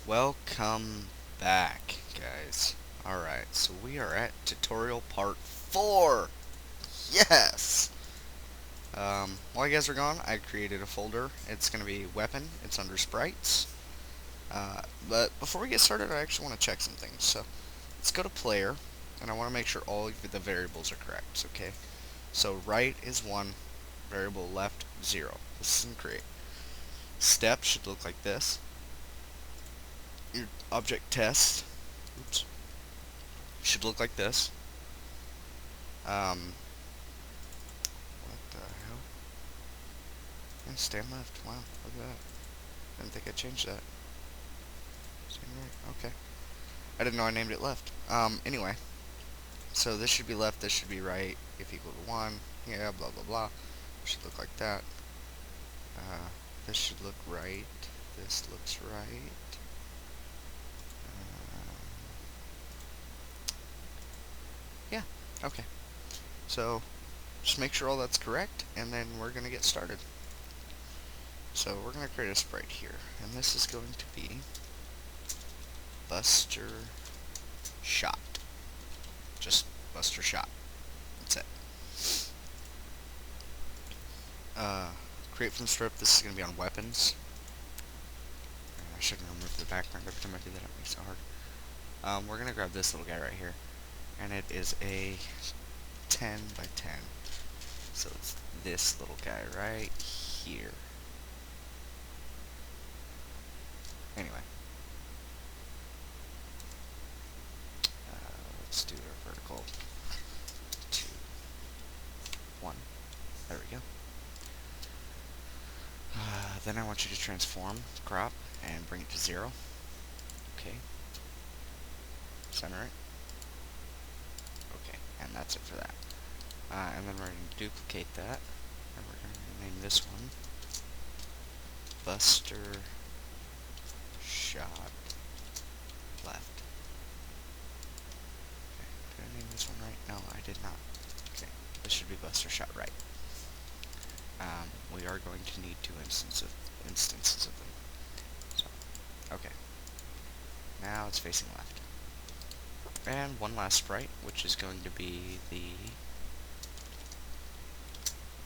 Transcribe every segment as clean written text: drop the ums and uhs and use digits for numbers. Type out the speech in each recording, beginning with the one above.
Welcome back, guys. Alright, so we are at tutorial part 4. Yes! While you guys are gone, I created a folder. It's going to be weapon. It's under sprites. But before we get started, I actually want to check some things. So, let's go to player, and I want to make sure all of the variables are correct, okay? So, right is 1, variable left, 0. This is in create. Step should look like this. Your object test, oops, should look like this. What the hell? And stand left. Wow, look at that. Didn't think I changed that. Stand right. Okay. I didn't know I named it left. Anyway. So this should be left, this should be right. If equal to 1. Yeah, blah, blah, blah. It should look like that. This should look right. This looks right. Yeah, okay. So, just make sure all that's correct, and then we're going to get started. So we're going to create a sprite here, and this is going to be Buster Shot. Just Buster Shot. That's it. Create from strip, this is going to be on weapons. I shouldn't remove the background every time I do that, it makes it hard. We're going to grab this little guy right here, and it is a 10 by 10. So it's this little guy right here. Anyway. Let's do a vertical 2, 1. There we go. Then I want you to transform, crop, and bring it to 0. Okay. Center it. Okay, and that's it for that. And then we're going to duplicate that, and we're going to name this one Buster Shot Left. Okay, did I name this one right? No, I did not. Okay, this should be Buster Shot Right. We are going to need two instances of them. So, okay. Now it's facing left. And one last sprite, which is going to be the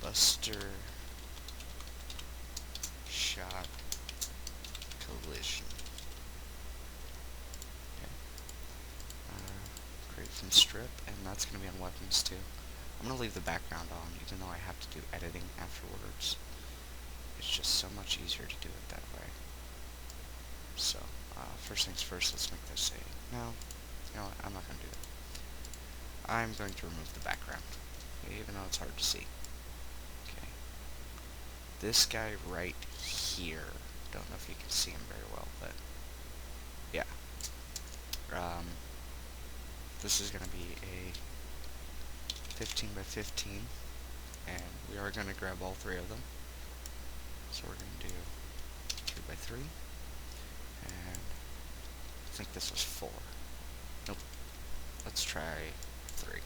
Buster Shot Collision. Okay. Create from strip, and that's going to be on weapons too. I'm going to leave the background on, even though I have to do editing afterwards. It's just so much easier to do it that way. So, first things first, let's make this a... No, you know what, I'm not going to do that. I'm going to remove the background, even though it's hard to see. Okay. This guy right here, don't know if you can see him very well, but yeah. This is going to be a 15 by 15, and we are going to grab all three of them. So we're going to do 2 by 3, and I think this was 4. Nope. Let's try 3.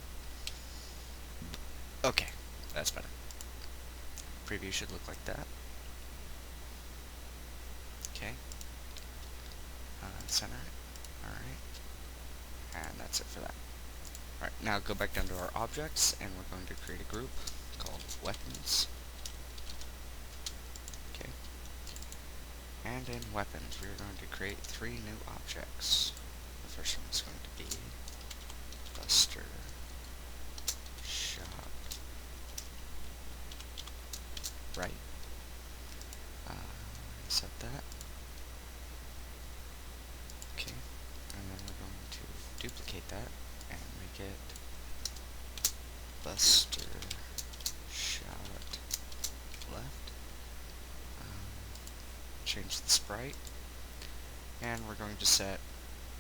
Okay, that's better. Preview should look like that. Okay. Center it. Alright. And that's it for that. Alright, now go back down to our objects, and we're going to create a group called weapons. Okay. And in weapons, we are going to create 3 new objects. The first one is going to be Buster Shot Right. Set that. Okay. And then we're going to duplicate that and make it Buster Shot Left. Change the sprite, and we're going to set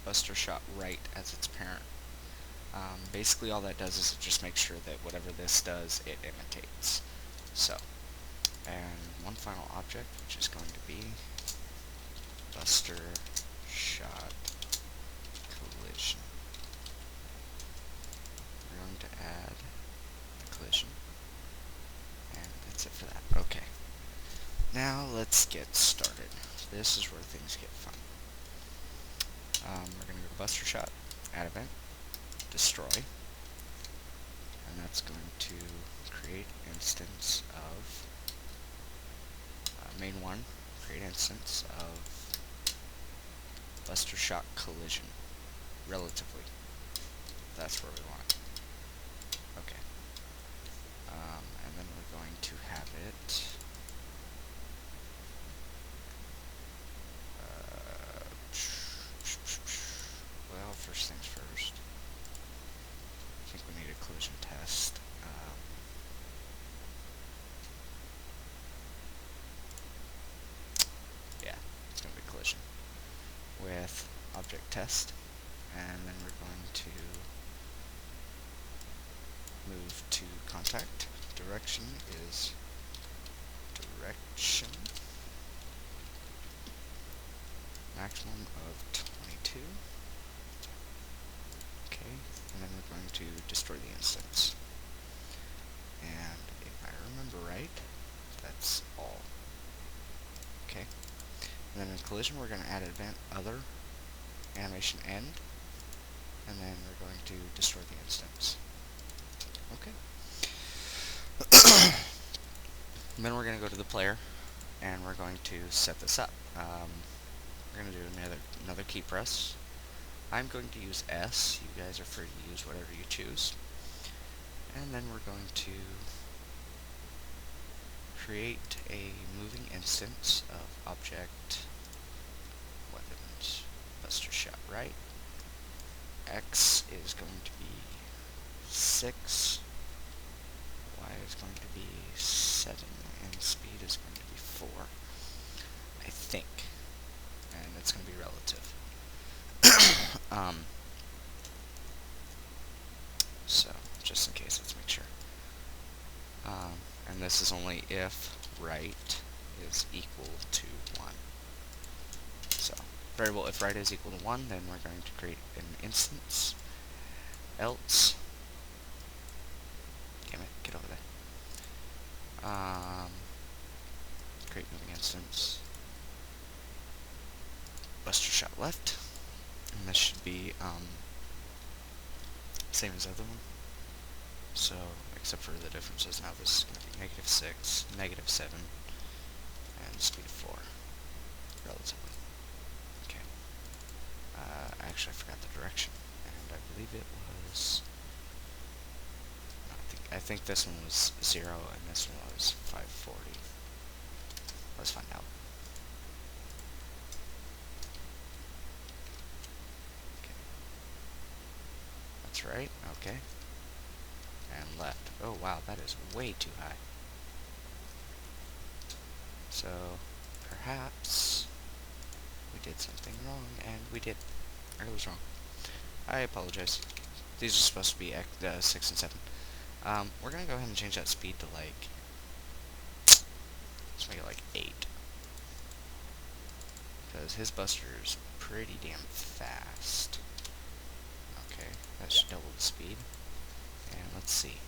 Buster Shot Right as its parent. Basically all that does is it just makes sure that whatever this does, it imitates. So, and one final object, which is going to be Buster Shot Collision. We're going to add a collision, and that's it for that. Okay. Now let's get started. This is where things get fun. we're going to go to Buster Shot, add event, destroy, and that's going to create instance of main one, create instance of Buster Shot collision, relatively. That's where we want. Okay. And then we're going to have it. Well, first things first. I think we need a collision test. Yeah, it's going to be collision with object test, and then we're going to move to contact. Direction is direction, maximum of 22. Okay, and then we're going to destroy the instance. And if I remember right, that's all. Okay. And then in collision, we're going to add event other animation end, and then we're going to destroy the instance. Okay. And then we're going to go to the player, and we're going to set this up. We're going to do another key press. I'm going to use S. You guys are free to use whatever you choose. And then we're going to create a moving instance of object weapons. Buster Shot right. X is going to be 6. Y is going to be 7. And speed is going to be 4. I think. And it's going to be relative. So, just in case, let's make sure. And this is only if right is equal to 1. So, variable if right is equal to 1, then we're going to create an instance. Else, damn it, get over there. Create moving instance. Buster Shot left. And this should be same as the other one. So, except for the differences, now this is going to be -6, -7, and speed of 4, relatively. Okay. Actually, I forgot the direction, and I believe it was. No, I think this one was 0, and this one was 540. Let's find out. Okay. That's right. Okay. And left. Oh wow, that is way too high. So, perhaps we did something wrong, and we did. I was wrong. I apologize. These are supposed to be 6 and 7. We're gonna go ahead and change that speed to like, let's make it like 8. Because his buster's pretty damn fast. Okay, that should double the speed. And let's see.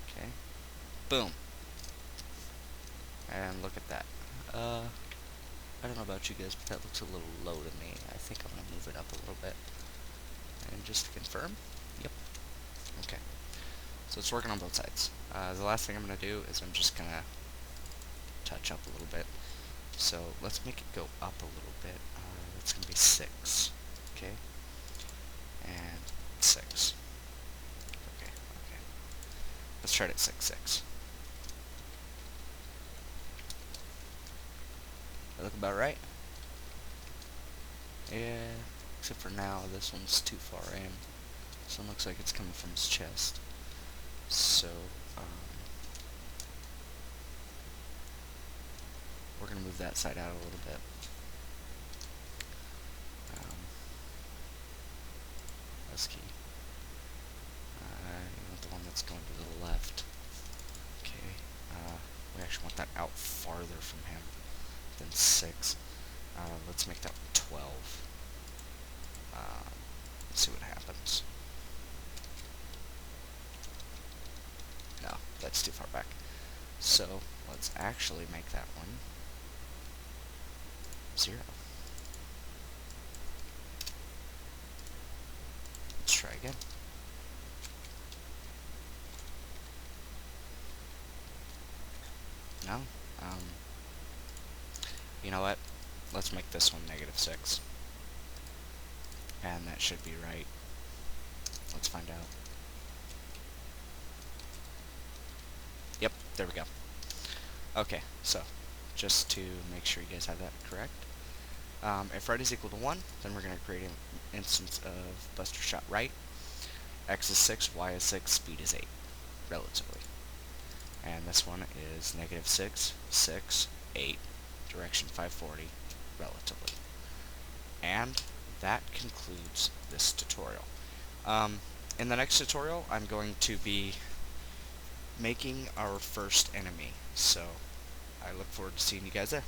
Okay. Boom. And look at that. I don't know about you guys, but that looks a little low to me. I think I'm going to move it up a little bit. And just to confirm, yep. Okay. So it's working on both sides. The last thing I'm going to do is I'm just going to touch up a little bit. So let's make it go up a little bit. That's going to be 6. Okay. And 6. Okay, okay. Let's try it at 6, 6. That look about right? Yeah, except for now, this one's too far in. This one looks like it's coming from his chest. So, we're going to move that side out a little bit. That's key. You want the one that's going to the left. Okay, we actually want that out farther from him than 6. Let's make that 12. Let's see what happens. No, that's too far back. So, let's actually make that one 0. again. No? Um, you know what? Let's make this one -6. And that should be right. Let's find out. Yep, there we go. Okay, so, just to make sure you guys have that correct. If right is equal to 1, then we're going to create an instance of Buster Shot right. X is 6, Y is 6, speed is 8, relatively. And this one is -6, 6, 8, direction 540, relatively. And that concludes this tutorial. In the next tutorial, I'm going to be making our first enemy. So, I look forward to seeing you guys there.